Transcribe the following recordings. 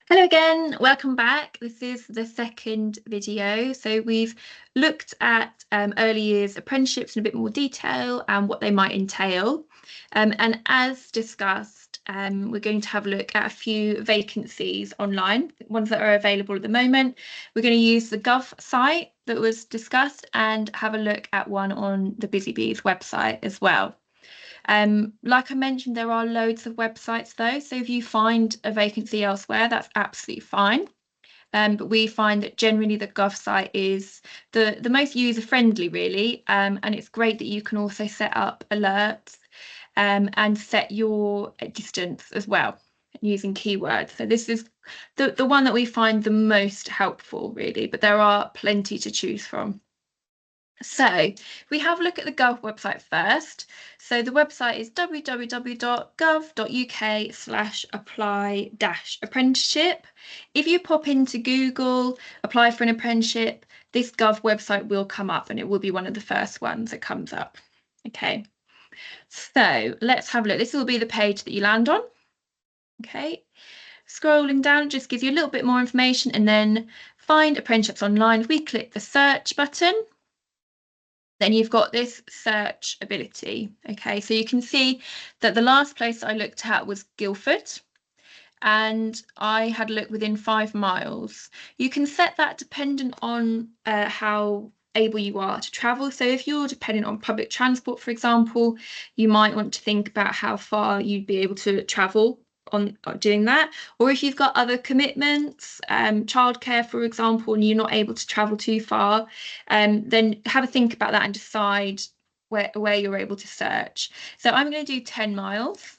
Hello again, welcome back. This is the second video. So we've looked at early years apprenticeships in a bit more detail and what they might entail. And as discussed, we're going to have a look at a few vacancies online, ones that are available at the moment. We're going to use the Gov site that was discussed and have a look at one on the Busy Bees website as well. Like I mentioned, there are loads of websites though, so if you find a vacancy elsewhere, that's absolutely fine. But we find that generally the Gov site is the most user-friendly, really, and it's great that you can also set up alerts and set your distance as well using keywords. So this is the one that we find the most helpful, really, but there are plenty to choose from. So we have a look at the Gov website first. So the website is www.gov.uk/apply-apprenticeship. If you pop into Google, apply for an apprenticeship, this Gov website will come up and it will be one of the first ones that comes up. Okay, so let's have a look. This will be the page that you land on. Okay, scrolling down just gives you a little bit more information and then find apprenticeships online. If we click the search button, then you've got this search ability. Okay, so you can see that the last place I looked at was Guildford, and I had a look within 5 miles. You can set that dependent on how able you are to travel. So if you're dependent on public transport, for example, you might want to think about how far you'd be able to travel on doing that, or if you've got other commitments, childcare, for example, and you're not able to travel too far, then have a think about that and decide where you're able to search. So I'm going to do 10 miles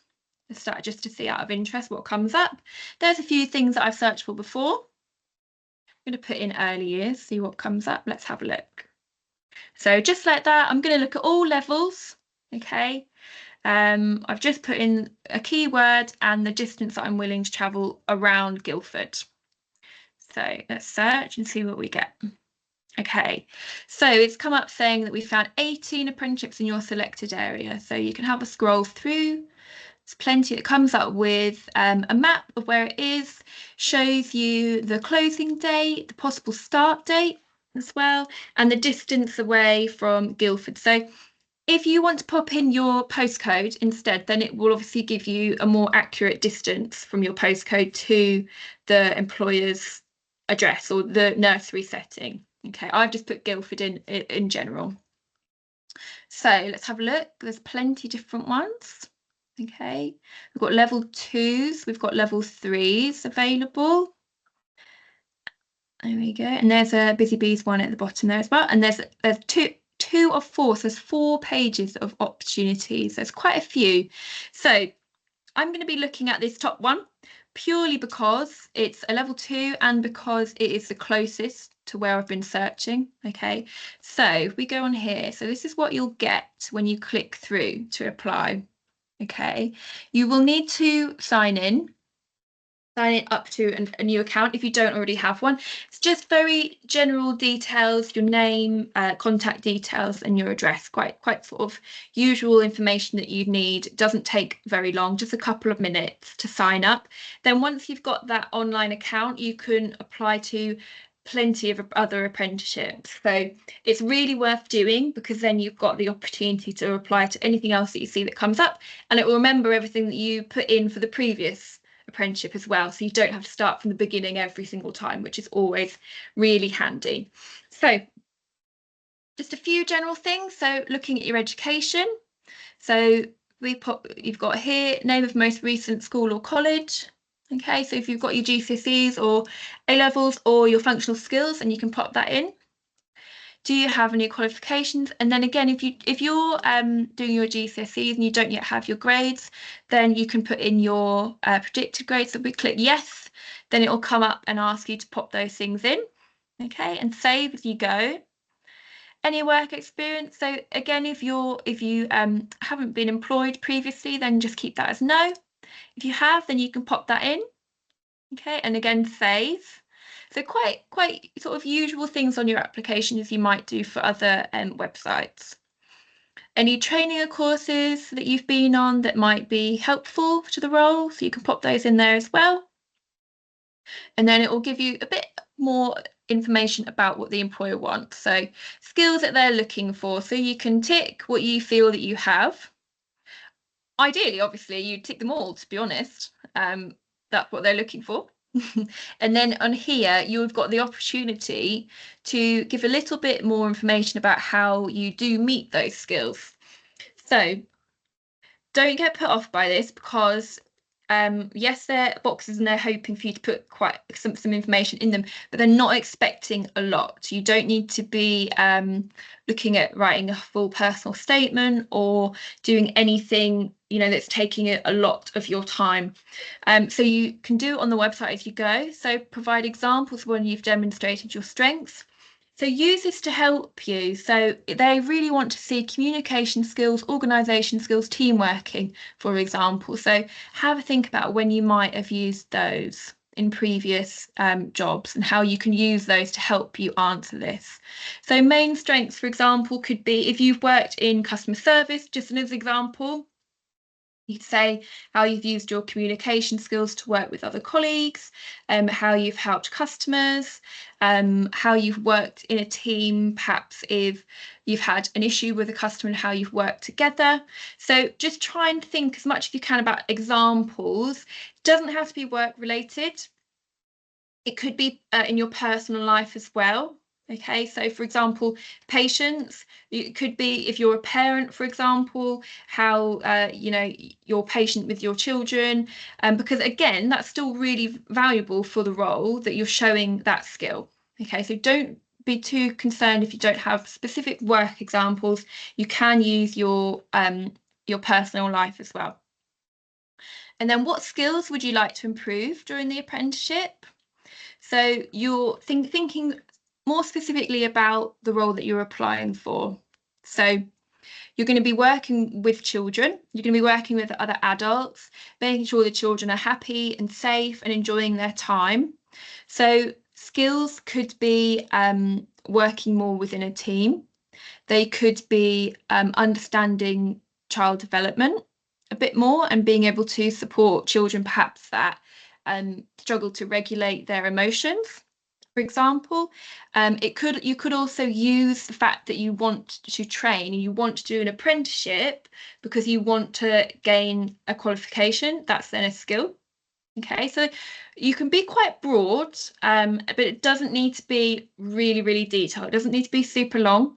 to start, just to see out of interest what comes up. There's a few things that I've searched for before. I'm going to put in early years, see what comes up. Let's have a look. So just like that, I'm going to look at all levels. Okay, I've just put in a keyword and the distance that I'm willing to travel around Guildford. So let's search and see what we get. Okay, so it's come up saying that we found 18 apprenticeships in your selected area. So you can have a scroll through. There's plenty. It comes up with a map of where it is, shows you the closing date, the possible start date as well, and the distance away from Guildford. So if you want to pop in your postcode instead, then it will obviously give you a more accurate distance from your postcode to the employer's address or the nursery setting. Okay, I've just put Guildford in general. So let's have a look. There's plenty different ones. Okay, we've got level 2s, we've got level 3s available. There we go. And there's a Busy Bees one at the bottom there as well. And there's two of 4, so there's 4 pages of opportunities. There's quite a few. So I'm going to be looking at this top one purely because it's a level 2 and because it is the closest to where I've been searching. Okay, so if we go on here, so this is what you'll get when you click through to apply. Okay, you will need to sign it up to a new account if you don't already have one. It's just very general details, your name, contact details, and your address. Quite sort of usual information that you need. It doesn't take very long, just a couple of minutes to sign up. Then once you've got that online account, you can apply to plenty of other apprenticeships. So it's really worth doing because then you've got the opportunity to apply to anything else that you see that comes up, and it will remember everything that you put in for the previous apprenticeship as well, so you don't have to start from the beginning every single time, which is always really handy. So just a few general things. So looking at your education, so you've got here name of most recent school or college. Okay, so if you've got your GCSEs or A levels or your functional skills, and you can pop that in. Do you have any qualifications? And then again, if you're doing your GCSEs and you don't yet have your grades, then you can put in your predicted grades. So we click yes, then it will come up and ask you to pop those things in. Okay, and save as you go. Any work experience? So again, if you haven't been employed previously, then just keep that as no. If you have, then you can pop that in. Okay, and again, save. So quite sort of usual things on your application as you might do for other websites. Any training or courses that you've been on that might be helpful to the role, so you can pop those in there as well. And then it will give you a bit more information about what the employer wants. So skills that they're looking for. So you can tick what you feel that you have. Ideally, obviously, you tick them all, to be honest. That's what they're looking for. And then on here, you've got the opportunity to give a little bit more information about how you do meet those skills. So don't get put off by this because yes, they're boxes and they're hoping for you to put quite some information in them, but they're not expecting a lot. You don't need to be looking at writing a full personal statement or doing anything, you know, that's taking a lot of your time. So you can do it on the website as you go. So provide examples when you've demonstrated your strengths. So use this to help you. So they really want to see communication skills, organisation skills, team working, for example. So have a think about when you might have used those in previous jobs and how you can use those to help you answer this. So main strengths, for example, could be if you've worked in customer service, just as an example. You'd say how you've used your communication skills to work with other colleagues, how you've helped customers, how you've worked in a team, perhaps if you've had an issue with a customer and how you've worked together. So just try and think as much as you can about examples. It doesn't have to be work related. It could be in your personal life as well. Okay, so for example, patience, it could be if you're a parent, for example, how you know, you're patient with your children, because again, that's still really valuable for the role that you're showing that skill. Okay, so don't be too concerned if you don't have specific work examples. You can use your personal life as well. And then what skills would you like to improve during the apprenticeship? So you're thinking more specifically about the role that you're applying for. So you're going to be working with children, you're going to be working with other adults, making sure the children are happy and safe and enjoying their time. So skills could be working more within a team. They could be understanding child development a bit more and being able to support children perhaps that struggle to regulate their emotions, for example. You could also use the fact that you want to train and you want to do an apprenticeship because you want to gain a qualification. That's then a skill. Okay, so you can be quite broad, but it doesn't need to be really, really detailed. It doesn't need to be super long.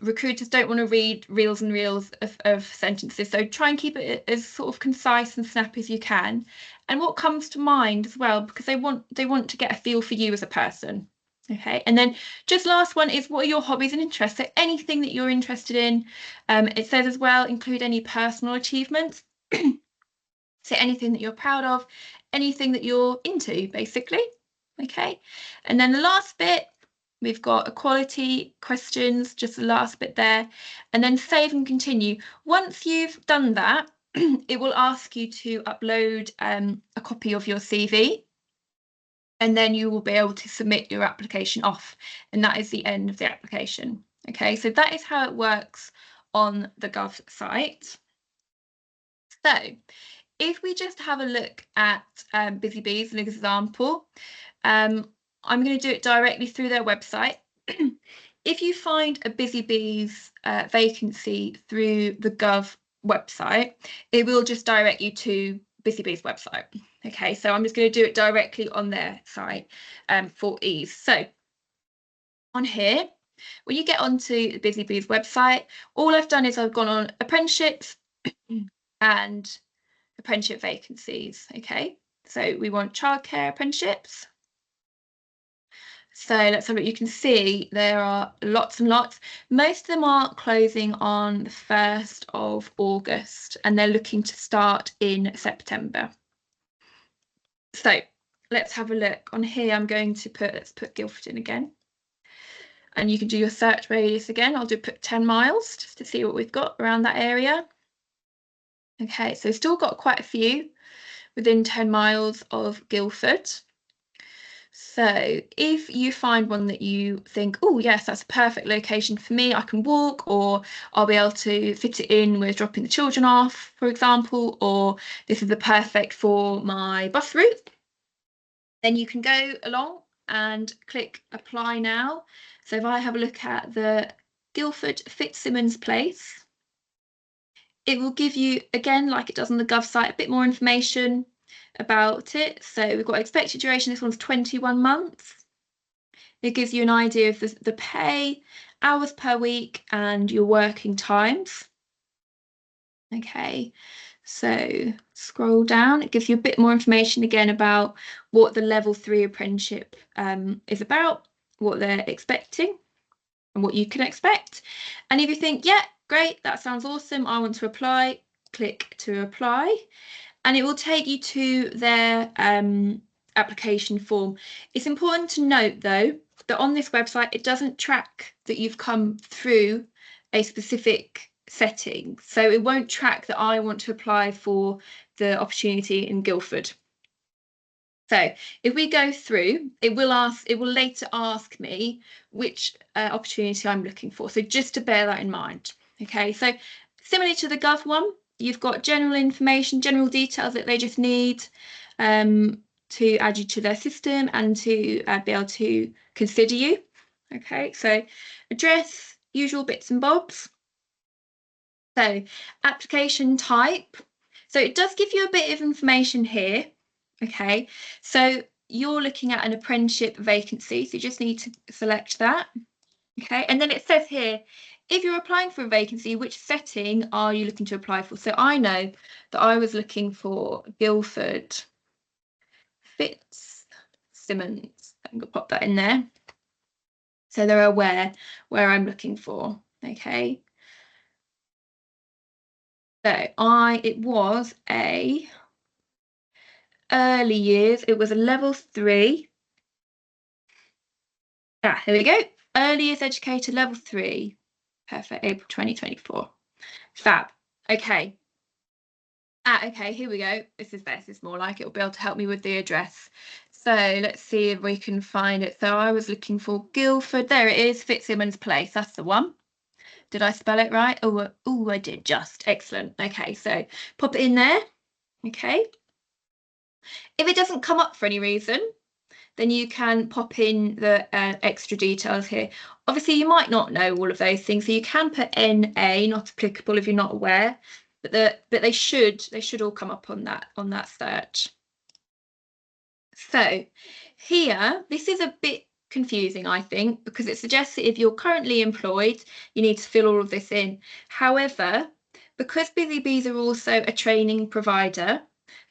Recruiters don't want to read reels and reels of sentences, so try and keep it as sort of concise and snappy as you can. And what comes to mind as well, because they want to get a feel for you as a person. Okay, and then just last one is what are your hobbies and interests? So anything that you're interested in. It says as well, include any personal achievements. So anything that you're proud of, anything that you're into, basically. Okay, and then the last bit, we've got equality questions, just the last bit there, and then save and continue. Once you've done that, it will ask you to upload a copy of your CV, and then you will be able to submit your application off, and that is the end of the application. Okay, so that is how it works on the Gov site. So if we just have a look at Busy Bees, an example, I'm going to do it directly through their website. If you find a Busy Bees vacancy through the Gov website, it will just direct you to Busy Bees website. Okay, so I'm just going to do it directly on their site for ease. So on here, when you get onto the Busy Bees website, all I've done is I've gone on apprenticeships and apprenticeship vacancies. Okay, so we want childcare apprenticeships. So let's have a look. You can see there are lots and lots. Most of them are closing on the 1st of August and they're looking to start in September. So let's have a look. On here, I'm going to let's put Guildford in again. And you can do your search radius again. I'll put 10 miles just to see what we've got around that area. Okay, so still got quite a few within 10 miles of Guildford. So if you find one that you think, oh yes, that's a perfect location for me, I can walk, or I'll be able to fit it in with dropping the children off, for example, or this is the perfect for my bus route, Then you can go along and click apply now. So if I have a look at the Guildford Fitzsimmons Place, it will give you, again, like it does on the Gov site, a bit more information about it. So we've got expected duration, this one's 21 months. It gives you an idea of the pay, hours per week, and your working times. Okay, so scroll down. It gives you a bit more information again about what the level 3 apprenticeship is about, what they're expecting, and what you can expect. And if you think, yeah, great, that sounds awesome, I want to apply, click to apply. And it will take you to their application form. It's important to note, though, that on this website, it doesn't track that you've come through a specific setting. So it won't track that I want to apply for the opportunity in Guildford. So if we go through, it will later ask me which opportunity I'm looking for. So just to bear that in mind. Okay, so similarly to the Gov one, you've got general information, general details that they just need to add you to their system and to be able to consider you. Okay, so address, usual bits and bobs. So application type. So it does give you a bit of information here. Okay, so you're looking at an apprenticeship vacancy, so you just need to select that. Okay, and then it says here, if you're applying for a vacancy, which setting are you looking to apply for? So I know that I was looking for Guildford Fitzsimmons. I'm gonna pop that in there. So they're aware where I'm looking for. Okay. So it was a early years, it was a level 3. Ah, here we go. Early years educator level 3. Perfect. April 2024. Fab. Okay. Okay, here we go. This is more like it will be able to help me with the address. So let's see if we can find it. So I was looking for Guildford. There it is, Fitzsimmons Place. That's the one. Did I spell it right? Oh, I did just. Excellent. Okay, so pop it in there. Okay. If it doesn't come up for any reason, then you can pop in the extra details here. Obviously, you might not know all of those things, so you can put NA, not applicable if you're not aware, but they should all come up on that search. So here, this is a bit confusing, I think, because it suggests that if you're currently employed, you need to fill all of this in. However, because Busy Bees are also a training provider,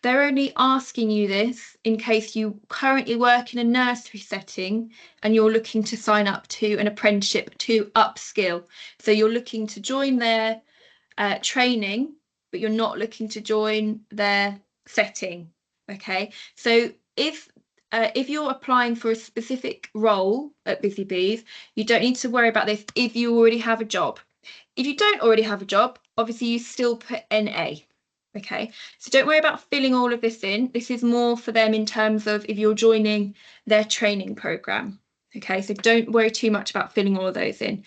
they're only asking you this in case you currently work in a nursery setting and you're looking to sign up to an apprenticeship to upskill. So you're looking to join their training, but you're not looking to join their setting. Okay, so if you're applying for a specific role at Busy Bees, you don't need to worry about this if you already have a job. If you don't already have a job, obviously you still put NA. Okay, so don't worry about filling all of this in. This is more for them in terms of if you're joining their training program. Okay, so don't worry too much about filling all of those in.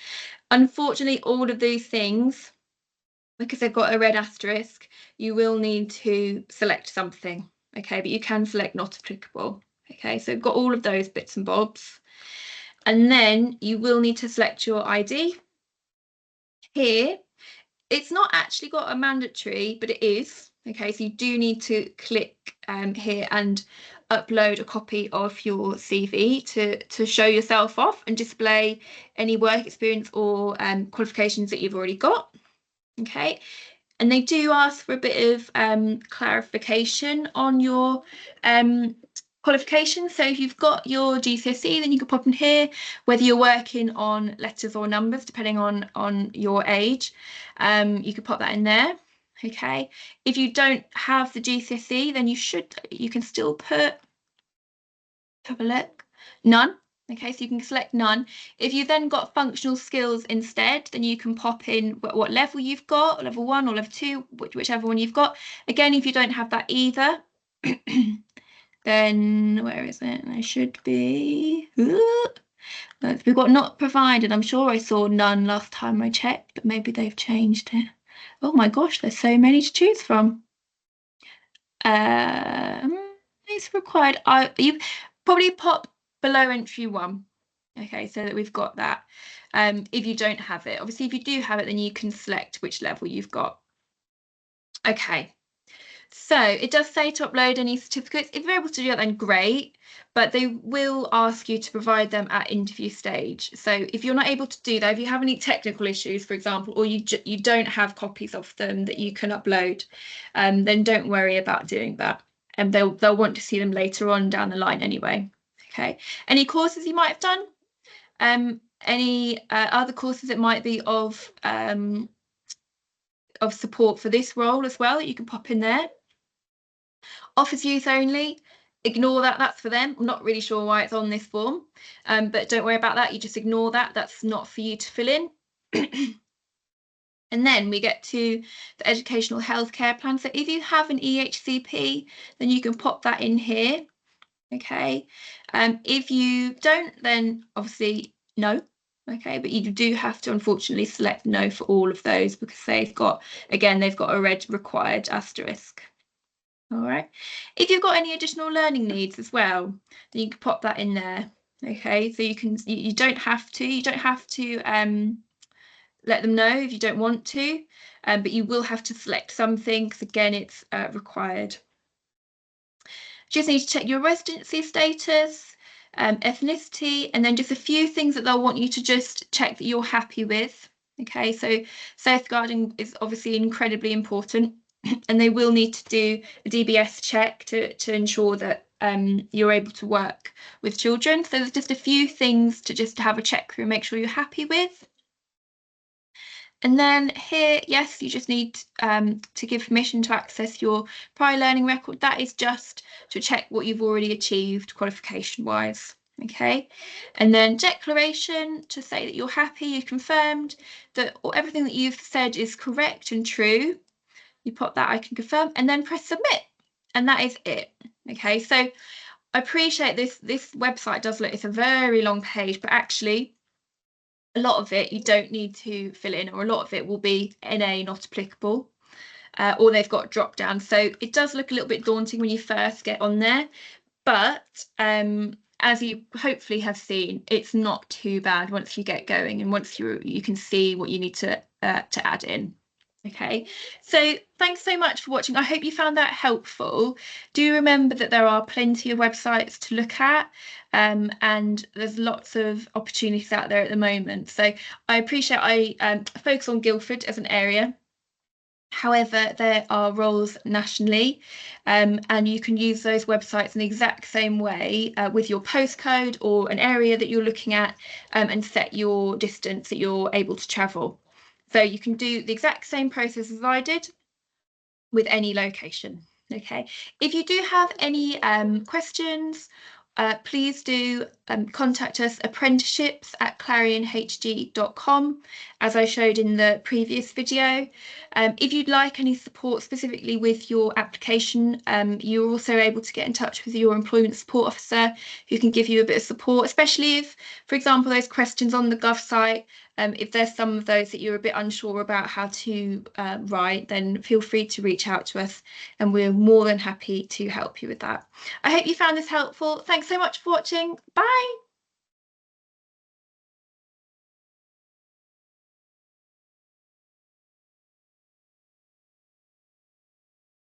Unfortunately, all of these things, because they've got a red asterisk, you will need to select something. Okay, but you can select not applicable. Okay, so we've got all of those bits and bobs. And then you will need to select your ID. Here, it's not actually got a mandatory, but it is. Okay, so you do need to click here and upload a copy of your CV to show yourself off and display any work experience or qualifications that you've already got. Okay, and they do ask for a bit of clarification on your qualifications. So if you've got your GCSE, then you can pop in here, whether you're working on letters or numbers, depending on your age. You could pop that in there. Okay. If you don't have the GCSE, then you can still put, have a look, none. Okay, so you can select none. If you've then got functional skills instead, then you can pop in what level you've got, level 1 or level 2, whichever one you've got. Again, if you don't have that either, then where is it? I should be. We've got not provided. I'm sure I saw none last time I checked, but maybe they've changed it. Oh my gosh, there's so many to choose from. It's required. Probably pop below entry 1. Okay, so that we've got that. If you don't have it, obviously, if you do have it, then you can select which level you've got. Okay, so it does say to upload any certificates. If you're able to do that, then great, but they will ask you to provide them at interview stage. So if you're not able to do that, if you have any technical issues, for example, or you don't have copies of them that you can upload, then don't worry about doing that. And they'll want to see them later on down the line anyway. Okay. Any courses you might have done? Any other courses that might be of support for this role as well that you can pop in there. Offers youth only, ignore that, that's for them. I'm not really sure why it's on this form, but don't worry about that. You just ignore that. That's not for you to fill in. And then we get to the educational healthcare plan. So if you have an EHCP, then you can pop that in here. Okay. If you don't, then obviously no. Okay, but you do have to unfortunately select no for all of those because they've got a red required asterisk. All right. If you've got any additional learning needs as well, then you can pop that in there. Okay, so you don't have to let them know if you don't want to, but you will have to select something because again it's required. Just need to check your residency status, ethnicity, and then just a few things that they'll want you to just check that you're happy with. Okay, so safeguarding is obviously incredibly important, and they will need to do a DBS check to ensure that you're able to work with children. So there's just a few things to just have a check through and make sure you're happy with. And then here, yes, you just need to give permission to access your prior learning record. That is just to check what you've already achieved qualification-wise. Okay, and then declaration to say that you're happy, you've confirmed that everything that you've said is correct and true. You pop that I can confirm and then press submit. And that is it. Okay, so I appreciate this website does look, it's a very long page, but actually a lot of it you don't need to fill in, or a lot of it will be NA not applicable, or they've got drop down. So it does look a little bit daunting when you first get on there, but as you hopefully have seen, it's not too bad once you get going and once you can see what you need to add in. Okay, so thanks so much for watching. I hope you found that helpful. Do remember that there are plenty of websites to look at, and there's lots of opportunities out there at the moment. So I appreciate I focus on Guildford as an area. However, there are roles nationally, and you can use those websites in the exact same way with your postcode or an area that you're looking at, and set your distance that you're able to travel. So you can do the exact same process as I did with any location. Okay, if you do have any questions, please do contact us, apprenticeships@clarionhg.com, as I showed in the previous video. If you'd like any support specifically with your application, you're also able to get in touch with your employment support officer who can give you a bit of support, especially if, for example, those questions on the Gov site, if there's some of those that you're a bit unsure about how to write, then feel free to reach out to us and we're more than happy to help you with that. I hope you found this helpful. Thanks so much for watching. Bye.